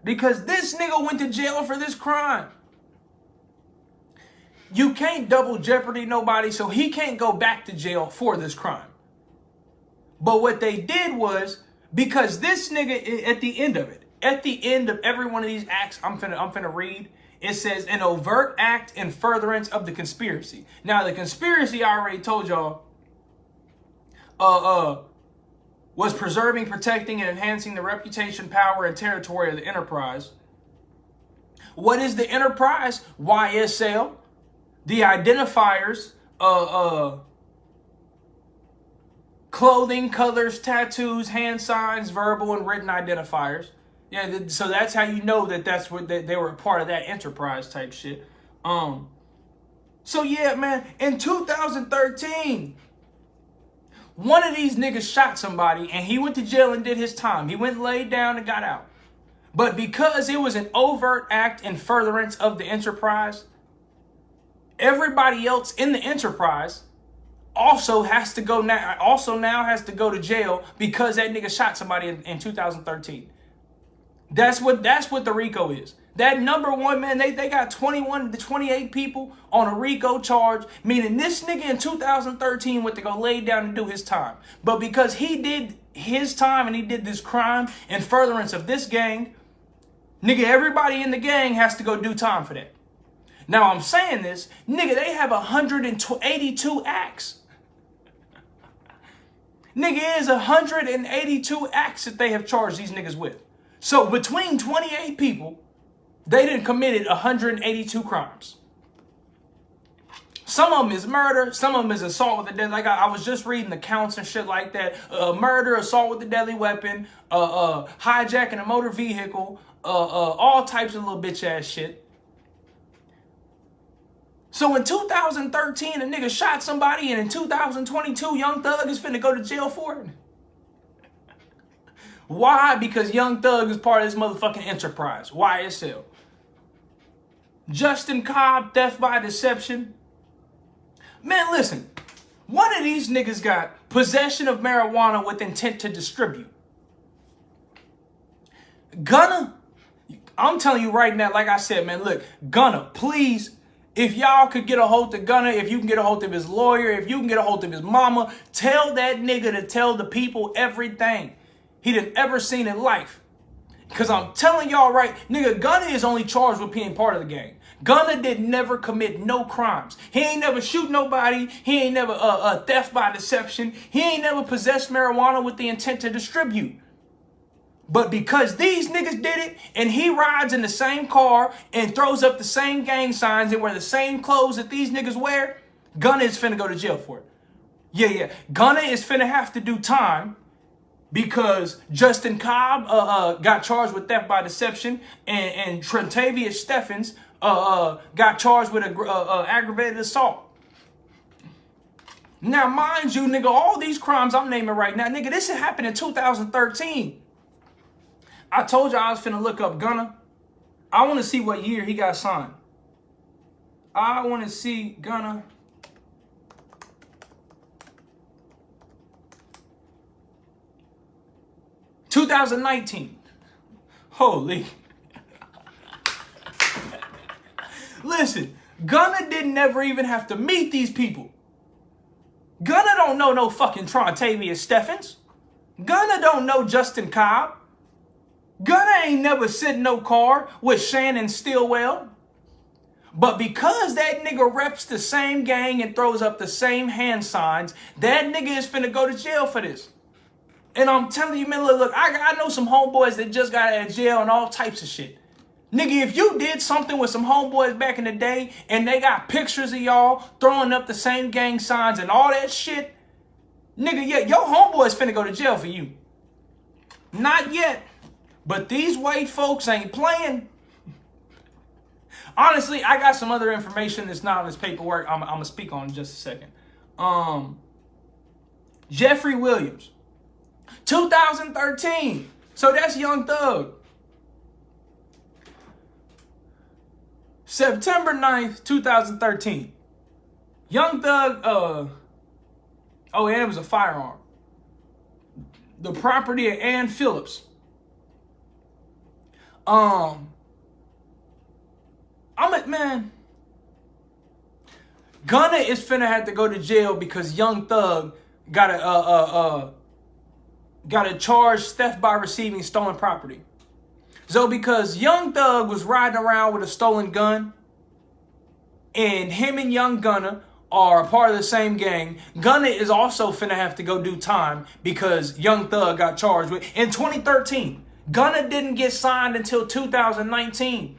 because this nigga went to jail for this crime. You can't double jeopardy nobody, so he can't go back to jail for this crime. But what they did was, because this nigga, at the end of every one of these acts, I'm finna read, it says an overt act in furtherance of the conspiracy. Now, the conspiracy, I already told y'all, was preserving, protecting, and enhancing the reputation, power, and territory of the enterprise. What is the enterprise? YSL, the Identifiers, clothing, colors, tattoos, hand signs, verbal and written identifiers. Yeah, so that's how you know that that's what they were a part of that enterprise type shit. So yeah, man, in 2013, one of these niggas shot somebody and he went to jail and did his time. He went and laid down and got out. But because it was an overt act in furtherance of the enterprise, everybody else in the enterprise also has to go now. Now has to go to jail because that nigga shot somebody in 2013. That's what the RICO is. That number one, man, they got 21 to 28 people on a RICO charge, meaning this nigga in 2013 went to go lay down and do his time. But because he did his time and he did this crime in furtherance of this gang, nigga, everybody in the gang has to go do time for that. Now I'm saying this, nigga, they have 182 acts. Nigga, it is 182 acts that they have charged these niggas with. So between 28 people, they done committed 182 crimes. Some of them is murder. Some of them is assault with a deadly. Like I was just reading the counts and shit like that. Murder, assault with a deadly weapon, hijacking a motor vehicle, all types of little bitch ass shit. So in 2013, a nigga shot somebody, and in 2022, Young Thug is finna go to jail for it. Why? Because Young Thug is part of this motherfucking enterprise, YSL. Justin Cobb, theft by deception. Man, listen. One of these niggas got possession of marijuana with intent to distribute. Gunna, I'm telling you right now, like I said, man, look, Gunna, please, if y'all could get a hold of Gunna, if you can get a hold of his lawyer, if you can get a hold of his mama, tell that nigga to tell the people everything he done ever seen in life. Because I'm telling y'all right, nigga, Gunna is only charged with being part of the gang. Gunna did never commit no crimes. He ain't never shoot nobody. He ain't never theft by deception. He ain't never possessed marijuana with the intent to distribute. But because these niggas did it, and he rides in the same car and throws up the same gang signs and wear the same clothes that these niggas wear, Gunna is finna go to jail for it. Yeah. Gunna is finna have to do time because Justin Cobb got charged with theft by deception, and Trentavious Stephens got charged with aggravated assault. Now, mind you, nigga, all these crimes I'm naming right now, nigga, this happened in 2013. I told you I was finna look up Gunna. I want to see what year he got signed. I want to see Gunna. $2019. Holy. Listen, Gunna didn't ever even have to meet these people. Gunna don't know no fucking Trentavious Stephens. Gunna don't know Justin Cobb. Gunna ain't never sit in no car with Shannon Stillwell. But because that nigga reps the same gang and throws up the same hand signs, that nigga is finna go to jail for this. And I'm telling you, man, look, I know some homeboys that just got out of jail and all types of shit. Nigga, if you did something with some homeboys back in the day and they got pictures of y'all throwing up the same gang signs and all that shit, nigga, yeah, your homeboys finna go to jail for you. Not yet. But these white folks ain't playing. Honestly, I got some other information that's not on this paperwork I'm going to speak on in just a second. Jeffrey Williams. 2013. So that's Young Thug. September 9th, 2013. Young Thug, and it was a firearm. The property of Ann Phillips. Man, Gunna is finna have to go to jail because Young Thug gotta charge theft by receiving stolen property. So because Young Thug was riding around with a stolen gun, and him and Young Gunna are a part of the same gang, Gunna is also finna have to go do time because Young Thug got charged with in 2013. Gunna didn't get signed until 2019.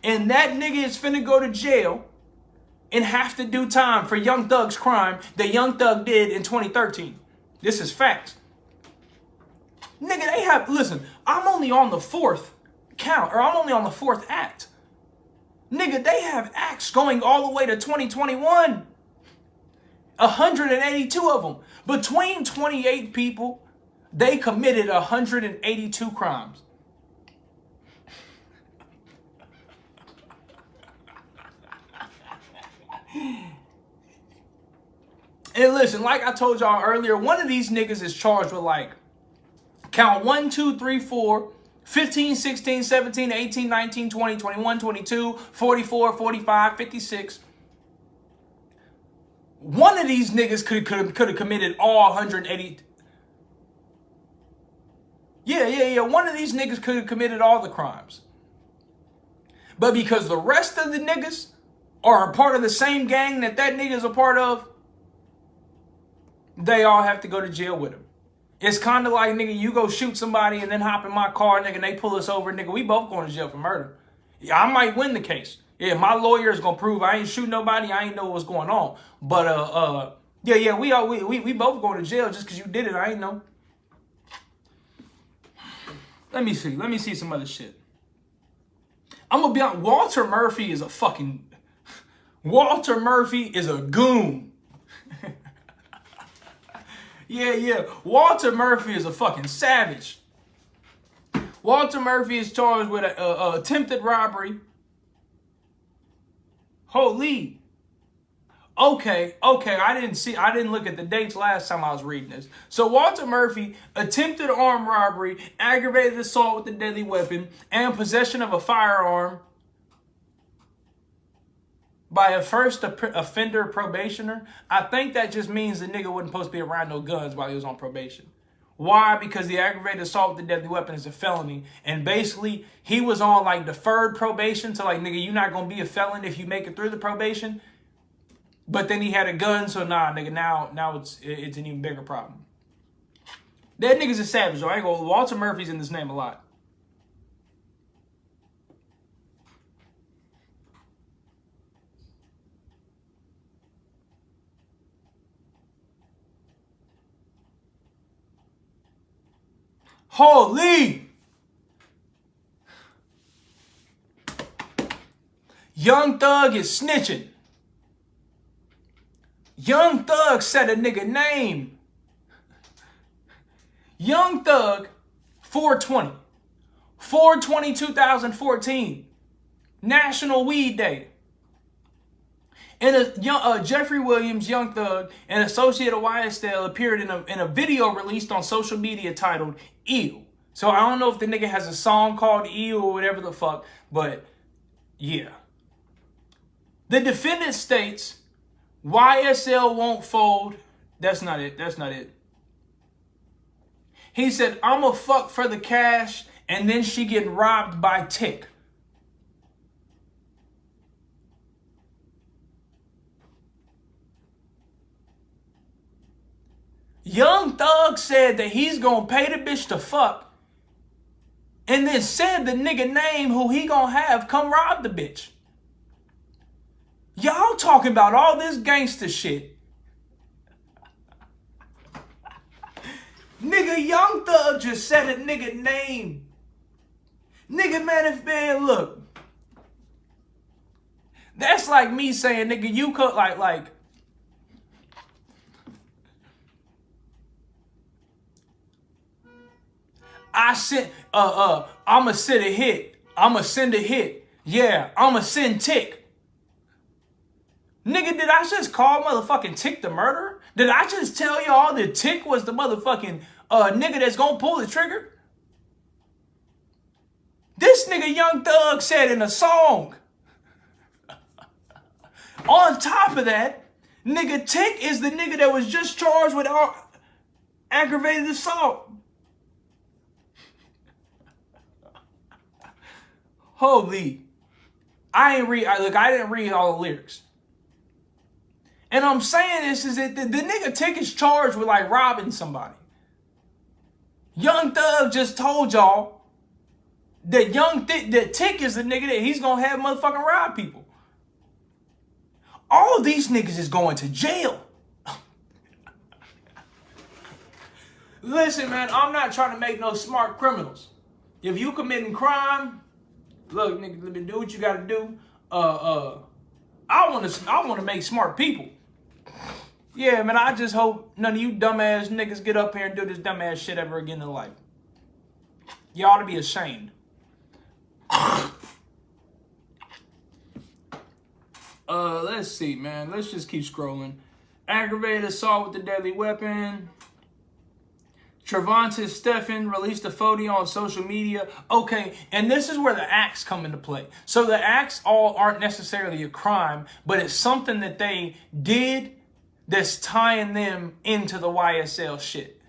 And that nigga is finna go to jail and have to do time for Young Thug's crime that Young Thug did in 2013. This is facts. Nigga, they have, listen, I'm only on the fourth count, or I'm only on the fourth act. Nigga, they have acts going all the way to 2021. 182 of them. Between 28 people, they committed 182 crimes. And listen, like I told y'all earlier, one of these niggas is charged with like, count 1, 2, 3, 4, 15, 16, 17, 18, 19, 20, 21, 22, 44, 45, 56. One of these niggas could have committed all 180. Yeah. One of these niggas could have committed all the crimes. But because the rest of the niggas are a part of the same gang that nigga's a part of, they all have to go to jail with him. It's kind of like, nigga, you go shoot somebody and then hop in my car, nigga, and they pull us over, nigga, we both going to jail for murder. Yeah, I might win the case. Yeah, my lawyer is going to prove I ain't shoot nobody, I ain't know what's going on. But, we both going to jail just because you did it, I ain't know. Let me see some other shit. I'm going to be honest, Walter Murphy is a goon. Yeah. Walter Murphy is a fucking savage. Walter Murphy is charged with a attempted robbery. Holy. Okay. I didn't look at the dates last time I was reading this. So Walter Murphy, attempted armed robbery, aggravated assault with a deadly weapon, and possession of a firearm by a first offender probationer. I think that just means the nigga wasn't supposed to be around no guns while he was on probation. Why? Because the aggravated assault with a deadly weapon is a felony. And basically, he was on like deferred probation. So like, nigga, you're not going to be a felon if you make it through the probation. But then he had a gun. So nah, nigga, now it's an even bigger problem. That nigga's a savage. So I ain't gonna, Walter Murphy's in this name a lot. Holy! Young Thug is snitching. Young Thug said a nigga name. Young Thug, 420. 4/20/2014. National Weed Day. And Jeffrey Williams, Young Thug, and associate of YSL appeared in a video released on social media titled Ew. So I don't know if the nigga has a song called Ew or whatever the fuck, but yeah. The defendant states, YSL won't fold. That's not it. He said, I'ma fuck for the cash, and then she getting robbed by Tick. Young Thug said that he's gonna pay the bitch to fuck, and then said the nigga name who he gonna have come rob the bitch. Y'all talking about all this gangster shit. Nigga, Young Thug just said a nigga name. Nigga, man, look. That's like me saying, nigga, you could like. I'ma send a hit. I'ma send a hit. Yeah, I'ma send Tick. Nigga, did I just call motherfucking Tick the murderer? Did I just tell y'all that Tick was the motherfucking nigga that's gonna pull the trigger? This This nigga Young Thug said in a song. On top of that, nigga Tick is the nigga that was just charged with aggravated assault. Holy. I didn't read all the lyrics. And I'm saying this is that the nigga Tick is charged with like robbing somebody. Young Thug just told y'all that that Tick is the nigga that he's gonna have motherfucking rob people. All these niggas is going to jail. Listen, man, I'm not trying to make no smart criminals. If you committing crime, look, nigga, do what you gotta do. I wanna make smart people. Yeah, man, I just hope none of you dumbass niggas get up here and do this dumbass shit ever again in life. You ought to be ashamed. Let's see, man. Let's just keep scrolling. Aggravated assault with a deadly weapon. Trevontis Stephen released a photo on social media. Okay, and this is where the acts come into play. So the acts all aren't necessarily a crime, but it's something that they did that's tying them into the YSL shit.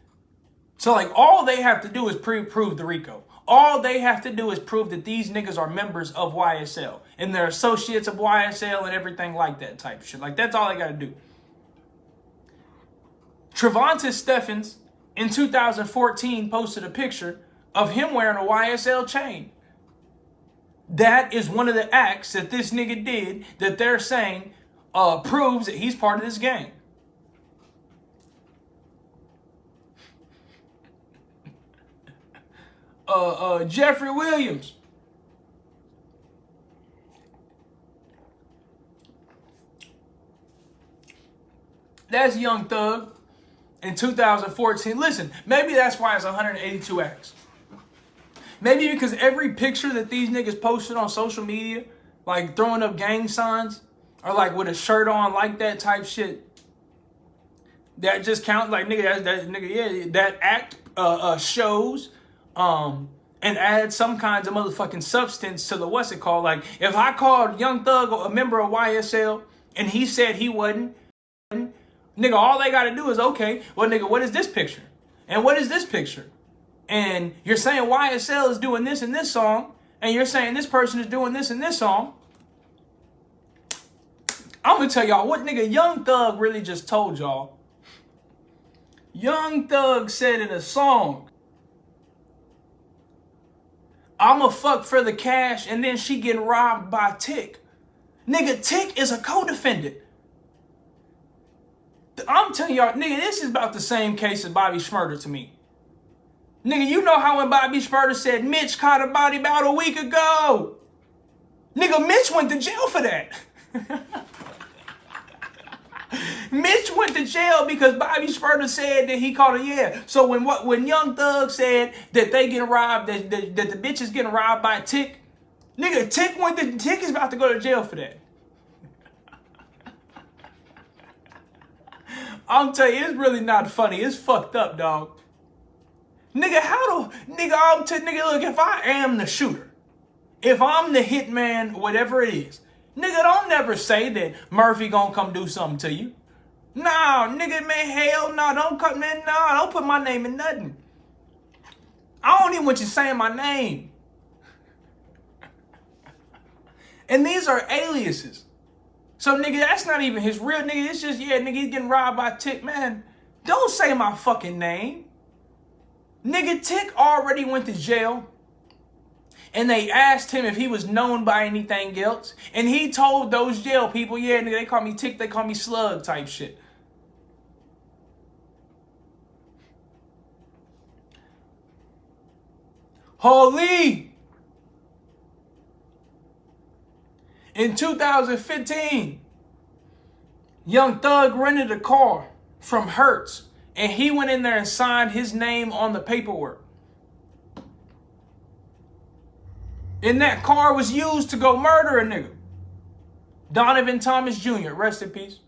So like all they have to do is prove the RICO. All they have to do is prove that these niggas are members of YSL and they're associates of YSL and everything like that type of shit. Like that's all they got to do. Trevontis Stephens in 2014 posted a picture of him wearing a YSL chain. That is one of the acts that this nigga did that they're saying proves that he's part of this gang. Jeffrey Williams. That's Young Thug in 2014. Listen, maybe that's why it's 182 acts. Maybe because every picture that these niggas posted on social media, like throwing up gang signs or like with a shirt on like that type shit, that just count like nigga, that act shows and add some kinds of motherfucking substance to the what's it called. Like if I called Young Thug a member of YSL and he said he wasn't, nigga, all they gotta do is okay, well nigga, what is this picture? And what is this picture? And you're saying YSL is doing this in this song, and you're saying this person is doing this in this song. I'm gonna tell y'all what nigga Young Thug really just told y'all. Young Thug said in a song, I'ma fuck for the cash and then she getting robbed by Tick. Nigga, Tick is a co-defendant. I'm telling y'all, nigga, this is about the same case as Bobby Shmurda to me. Nigga, you know how when Bobby Shmurda said Mitch caught a body about a week ago? Nigga, Mitch went to jail for that. Mitch went to jail because Bobby Shmurda said that he caught a yeah. So when Young Thug said that they getting robbed, that the bitch is getting robbed by Tick, nigga, Tick is about to go to jail for that. I'm telling you, it's really not funny. It's fucked up, dog. Nigga, nigga, look, if I am the shooter, if I'm the hitman, whatever it is, nigga, don't never say that Murphy gonna come do something to you. Nah, nigga, man, hell no, don't come, man, nah, don't put my name in nothing. I don't even want you saying my name. And these are aliases. So, nigga, that's not even his real nigga. It's just, yeah, nigga, he's getting robbed by Tick. Man, don't say my fucking name. Nigga, Tick already went to jail. And they asked him if he was known by anything else. And he told those jail people, yeah, nigga, they call me Tick, they call me Slug type shit. Holy! In 2015, Young Thug rented a car from Hertz, and he went in there and signed his name on the paperwork. And that car was used to go murder a nigga. Donovan Thomas Jr., rest in peace.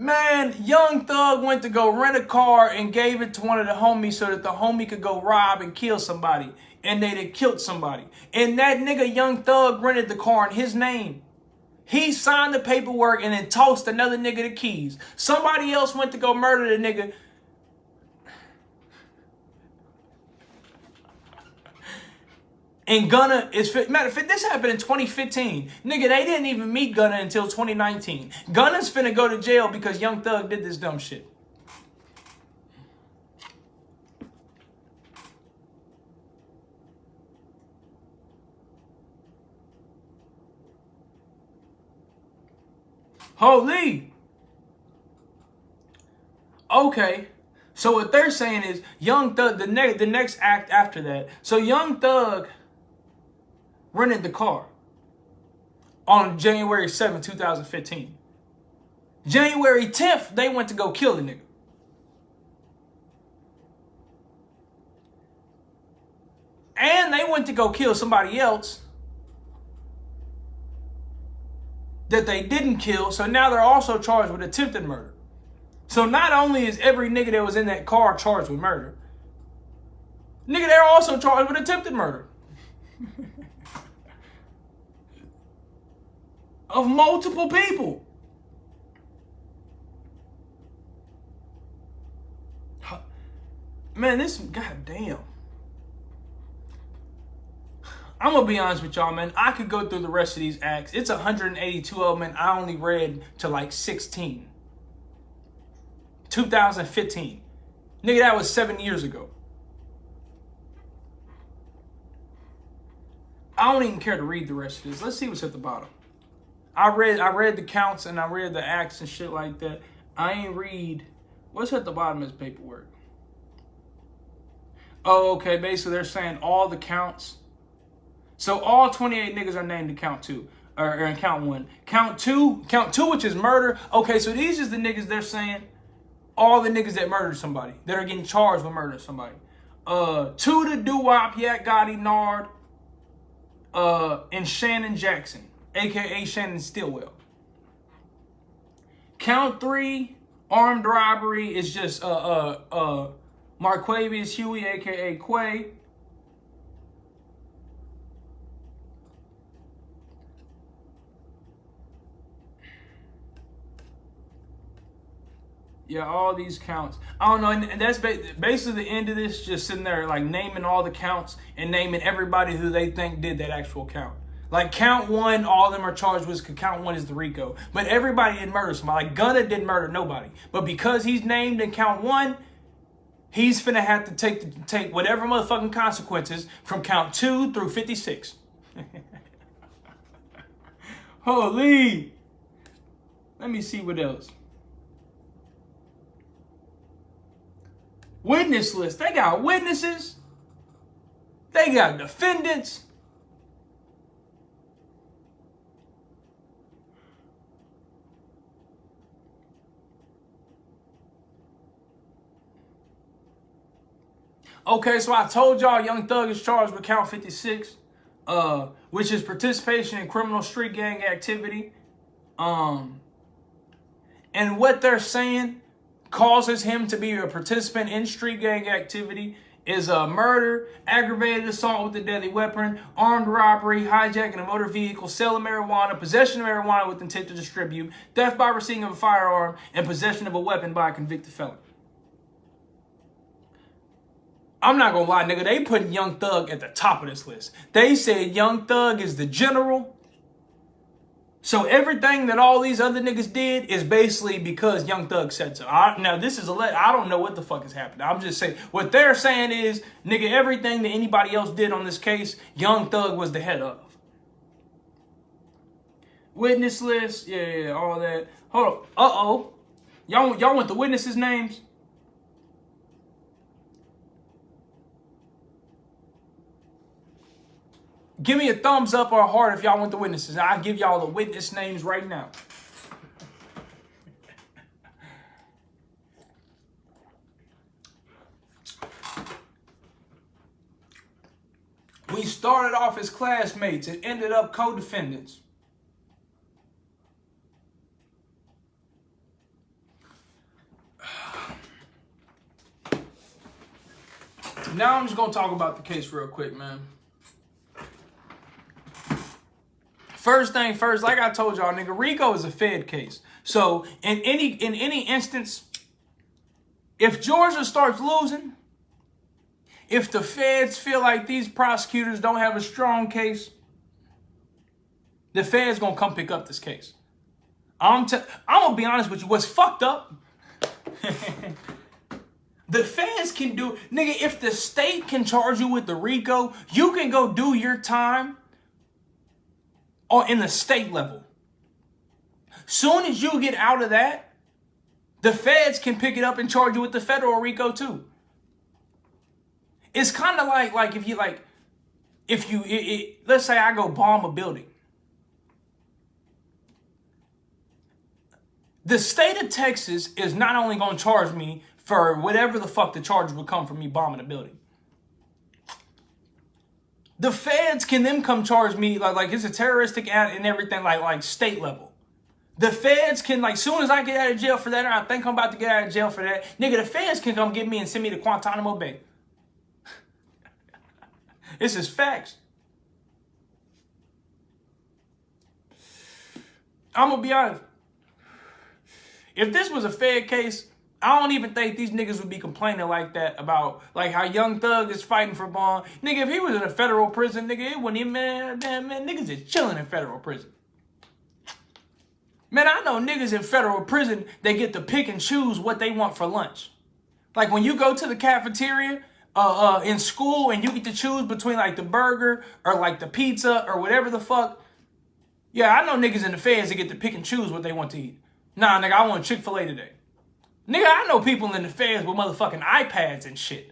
Man, Young Thug went to go rent a car and gave it to one of the homies so that the homie could go rob and kill somebody. And they'd have killed somebody. And that nigga Young Thug rented the car in his name. He signed the paperwork and then tossed another nigga the keys. Somebody else went to go murder the nigga. And Gunna is, matter of fact, this happened in 2015. Nigga, they didn't even meet Gunna until 2019. Gunna's finna go to jail because Young Thug did this dumb shit. Holy. Okay. So what they're saying is Young Thug, the next act after that. So Young Thug rented the car on January 7th, 2015. January 10th, they went to go kill the nigga. And they went to go kill somebody else that they didn't kill. So now they're also charged with attempted murder. So not only is every nigga that was in that car charged with murder, nigga, they're also charged with attempted murder. Of multiple people. Man, this, goddamn. I'm going to be honest with y'all, man. I could go through the rest of these acts. It's 182 of them, and I only read to like 16. 2015. Nigga, that was 7 years ago. I don't even care to read the rest of this. Let's see what's at the bottom. I read the counts and I read the acts and shit like that. I ain't read what's at the bottom of this paperwork. Oh, okay. Basically, they're saying all the counts. So all 28 niggas are named in count 2 or in count 1. Count two, which is murder. Okay, so these is the niggas they're saying. All the niggas that murdered somebody, that are getting charged with murdering somebody. 2 to Doo-Wop, Yak Gotti, Nard, and Shannon Jackson, a.k.a. Shannon Stillwell. Count 3, armed robbery, is just Marquavius Huey, a.k.a. Quay. Yeah, all these counts. I don't know, and that's basically the end of this, just sitting there like naming all the counts and naming everybody who they think did that actual count. Like count 1, all of them are charged with, because count 1 is the RICO. But everybody didn't murder somebody. Like Gunna didn't murder nobody. But because he's named in count 1, he's finna have to take whatever motherfucking consequences from count 2 through 56. Holy. Let me see what else. Witness list. They got witnesses. They got defendants. Okay, so I told y'all Young Thug is charged with count 56, which is participation in criminal street gang activity. And what they're saying causes him to be a participant in street gang activity is murder, aggravated assault with a deadly weapon, armed robbery, hijacking a motor vehicle, sale of marijuana, possession of marijuana with intent to distribute, theft by receiving of a firearm, and possession of a weapon by a convicted felon. I'm not gonna lie, nigga, they put Young Thug at the top of this list. They said Young Thug is the general. So everything that all these other niggas did is basically because Young Thug said so. Now, this is I don't know what the fuck is happening. I'm just saying, what they're saying is, nigga, everything that anybody else did on this case, Young Thug was the head of. Witness list, yeah, all that. Hold on, y'all want the witnesses' names? Give me a thumbs up or a heart if y'all want the witnesses. I'll give y'all the witness names right now. We started off as classmates and ended up co-defendants. Now I'm just gonna talk about the case real quick, man. First thing first, like I told y'all, nigga, RICO is a Fed case. So in any instance, if Georgia starts losing, if the feds feel like these prosecutors don't have a strong case, the feds gonna come pick up this case. I'm gonna be honest with you. What's fucked up? The feds can do, nigga. If the state can charge you with the RICO, you can go do your time, or in the state level. Soon as you get out of that, the feds can pick it up and charge you with the federal RICO too. It's kind of like if you let's say I go bomb a building. The state of Texas is not only going to charge me for whatever the fuck the charges would come from me bombing a building. The feds can then come charge me like it's a terroristic act and everything like state level. The feds can, like, soon as I get out of jail for that, or I think I'm about to get out of jail for that, nigga, the feds can come get me and send me to Guantanamo Bay. This is facts. I'm gonna be honest. If this was a Fed case, I don't even think these niggas would be complaining like that about like how Young Thug is fighting for bond. Nigga, if he was in a federal prison, nigga, it wouldn't even, man, niggas is chilling in federal prison. Man, I know niggas in federal prison, they get to pick and choose what they want for lunch. Like when you go to the cafeteria in school and you get to choose between like the burger or like the pizza or whatever the fuck. Yeah, I know niggas in the feds that get to pick and choose what they want to eat. Nah, nigga, I want Chick-fil-A today. Nigga, I know people in the feds with motherfucking iPads and shit.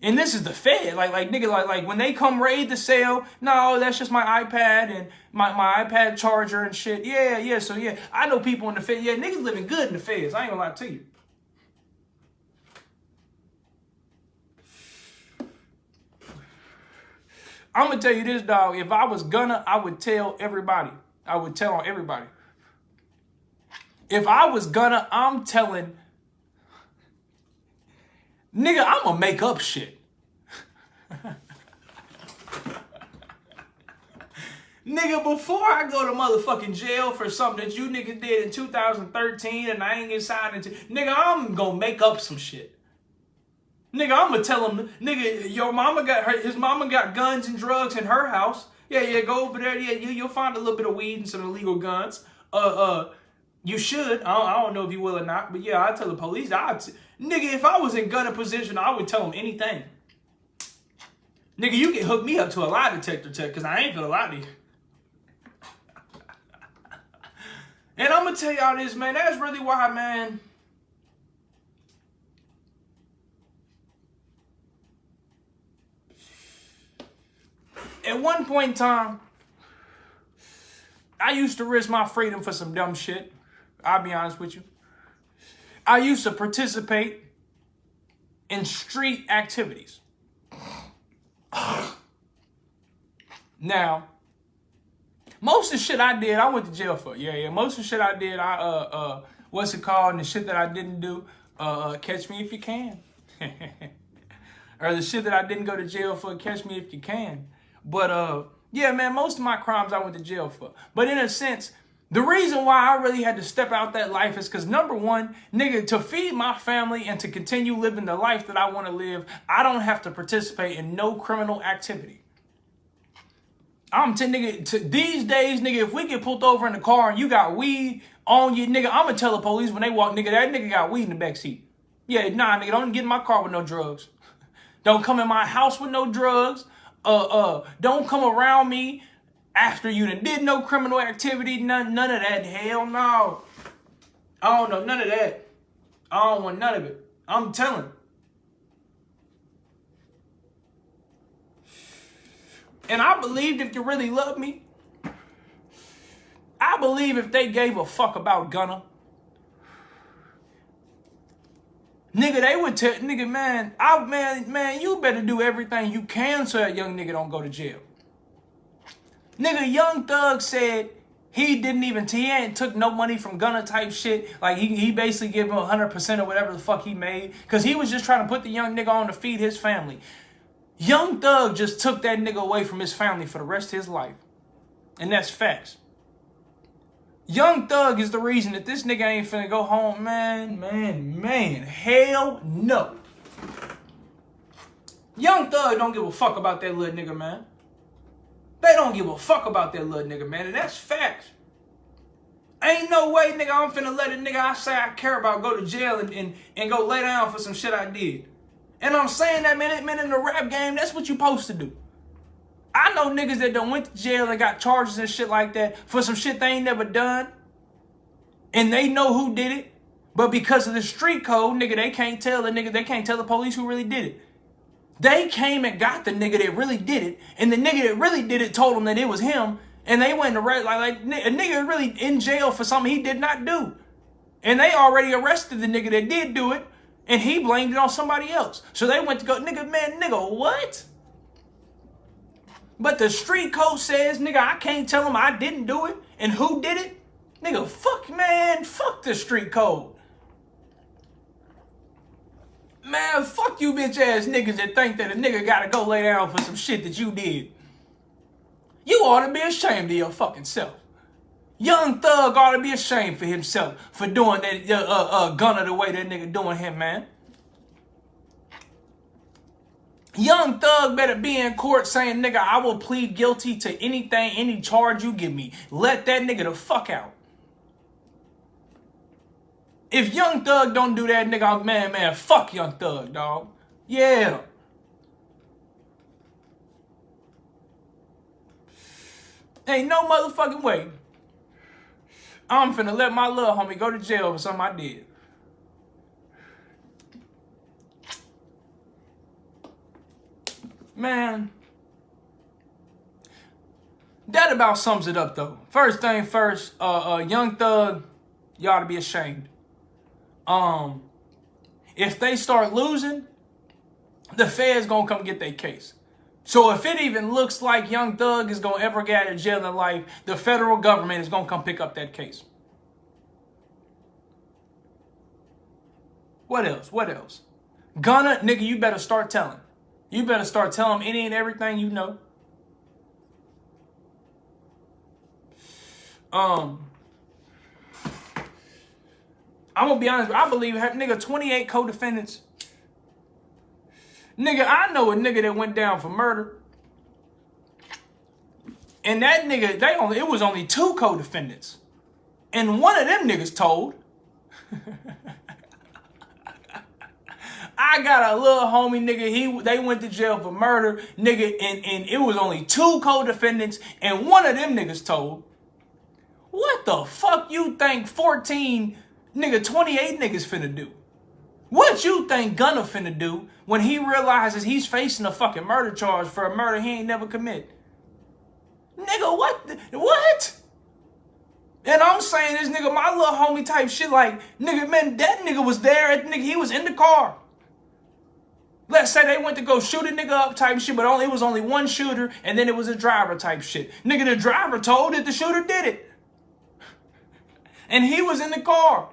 And this is the Fed. Like nigga, like when they come raid the cell, no, that's just my iPad and my iPad charger and shit. Yeah. So yeah, I know people in the Fed. Yeah, niggas living good in the feds. I ain't gonna lie to you. I'm gonna tell you this, dog. If I was gonna, I would tell everybody. I would tell on everybody. If I was gonna, I'm telling, nigga, I'm gonna make up shit. Nigga, before I go to motherfucking jail for something that you niggas did in 2013 and I ain't get signed into, nigga, I'm gonna make up some shit. Nigga, I'm gonna tell him, nigga, his mama got guns and drugs in her house. Yeah, go over there. Yeah, you'll find a little bit of weed and some illegal guns. You should. I don't know if you will or not, but yeah, I tell the police. Nigga, if I was in gunner position, I would tell them anything. Nigga, you can hook me up to a lie detector test because I ain't gonna lie to you. And I'm gonna tell y'all this, man. That's really why, man. At one point in time, I used to risk my freedom for some dumb shit. I'll be honest with you. I used to participate in street activities. Now, most of the shit I did, I went to jail for. Yeah. Most of the shit I did, what's it called? And the shit that I didn't do, catch me if you can. Or the shit that I didn't go to jail for, catch me if you can. But, yeah, man, most of my crimes I went to jail for. But in a sense, the reason why I really had to step out that life is because, number one, nigga, to feed my family and to continue living the life that I want to live, I don't have to participate in no criminal activity. These days, nigga, if we get pulled over in the car and you got weed on you, nigga, I'm going to tell the police when they walk, nigga, that nigga got weed in the backseat. Yeah, nah, nigga, don't get in my car with no drugs. Don't come in my house with no drugs. Don't come around me after you did no criminal activity, none of that. Hell no. I don't know none of that. I don't want none of it. I'm telling. And I believed if you really love me, I believe if they gave a fuck about Gunna, nigga, they would tell, nigga, man, you better do everything you can so that young nigga don't go to jail. Nigga, Young Thug said He ain't took no money from Gunna type shit. Like, he basically gave him 100% of whatever the fuck he made. Because he was just trying to put the young nigga on to feed his family. Young Thug just took that nigga away from his family for the rest of his life. And that's facts. Young Thug is the reason that this nigga ain't finna go home. Man. Hell no. Young Thug don't give a fuck about that little nigga, man. They don't give a fuck about that little nigga, man. And that's facts. Ain't no way, nigga, I'm finna let a nigga I say I care about go to jail and go lay down for some shit I did. And I'm saying that, man, in the rap game, that's what you supposed to do. I know niggas that done went to jail and got charges and shit like that for some shit they ain't never done. And they know who did it. But because of the street code, nigga, they can't tell the police who really did it. They came and got the nigga that really did it. And the nigga that really did it told them that it was him. And they went to like a nigga really in jail for something he did not do. And they already arrested the nigga that did do it. And he blamed it on somebody else. So they went to go, nigga, what? But the street code says, nigga, I can't tell him I didn't do it. And who did it? Nigga, fuck the street code. Man, fuck you bitch ass niggas that think that a nigga gotta go lay down for some shit that you did. You ought to be ashamed of your fucking self. Young Thug ought to be ashamed for himself for doing that Gunna the way that nigga doing him, man. Young Thug better be in court saying, nigga, I will plead guilty to anything, any charge you give me. Let that nigga the fuck out. If Young Thug don't do that, nigga, man, fuck Young Thug, dog. Yeah. Ain't no motherfucking way I'm finna let my little homie go to jail for something I did. Man. That about sums it up, though. First thing first, Young Thug, you ought to be ashamed. If they start losing, the feds gonna come get their case. So if it even looks like Young Thug is gonna ever get out of jail in life, the federal government is gonna come pick up that case. What else? Gunna, nigga, you better start telling. You better start telling them any and everything you know. I'm gonna be honest, I believe, nigga, 28 co-defendants. Nigga, I know a nigga that went down for murder. And that nigga, it was only 2 co-defendants. And one of them niggas told. I got a little homie, nigga, they went to jail for murder, nigga, and it was only 2 co-defendants, and one of them niggas told. What the fuck you think 28 niggas finna do? What you think Gunna finna do when he realizes he's facing a fucking murder charge for a murder he ain't never commit? Nigga, what? And I'm saying this nigga, my little homie type shit, like, nigga, man, that nigga was there, he was in the car. Let's say they went to go shoot a nigga up type shit, but it was only one shooter, and then it was a driver type shit. Nigga, the driver told that the shooter did it. And he was in the car.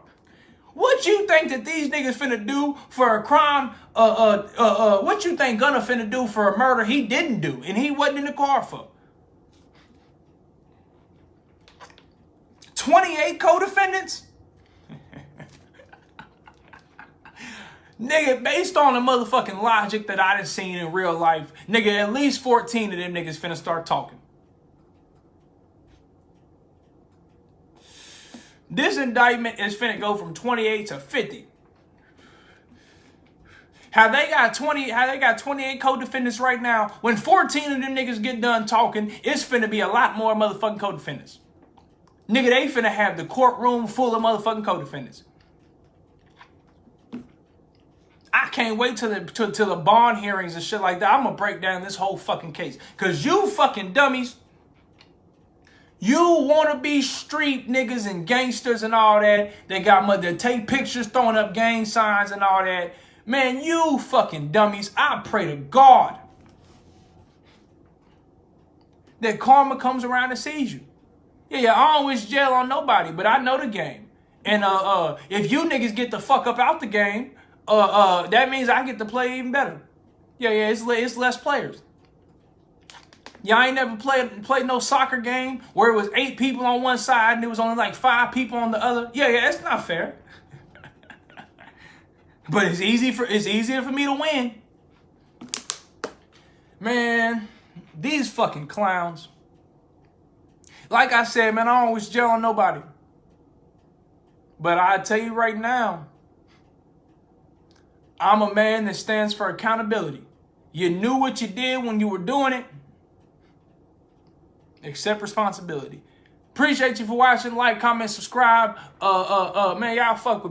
What you think that these niggas finna do for a crime? What you think Gunna finna do for a murder he didn't do and he wasn't in the car for? 28 co-defendants? Nigga, based on the motherfucking logic that I done seen in real life, nigga, at least 14 of them niggas finna start talking. This indictment is finna go from 28 to 50. How they got 28 co-defendants right now, when 14 of them niggas get done talking, it's finna be a lot more motherfucking co-defendants. Nigga, they finna have the courtroom full of motherfucking co-defendants. I can't wait till the bond hearings and shit like that. I'm gonna break down this whole fucking case. Cause you fucking dummies, you wanna be street niggas and gangsters and all that. They take pictures throwing up gang signs and all that. Man, you fucking dummies. I pray to God that karma comes around and sees you. Yeah, I don't wish jail on nobody, but I know the game. And if you niggas get the fuck up out the game, that means I get to play even better. Yeah, it's less players. Y'all ain't never played no soccer game where it was 8 people on one side and it was only like 5 people on the other. Yeah, it's not fair. But it's easier for me to win. Man, these fucking clowns. Like I said, man, I don't wish jail on nobody. But I tell you right now, I'm a man that stands for accountability. You knew what you did when you were doing it. Accept responsibility. Appreciate you for watching. Like, comment, subscribe. Man, y'all fuck with me.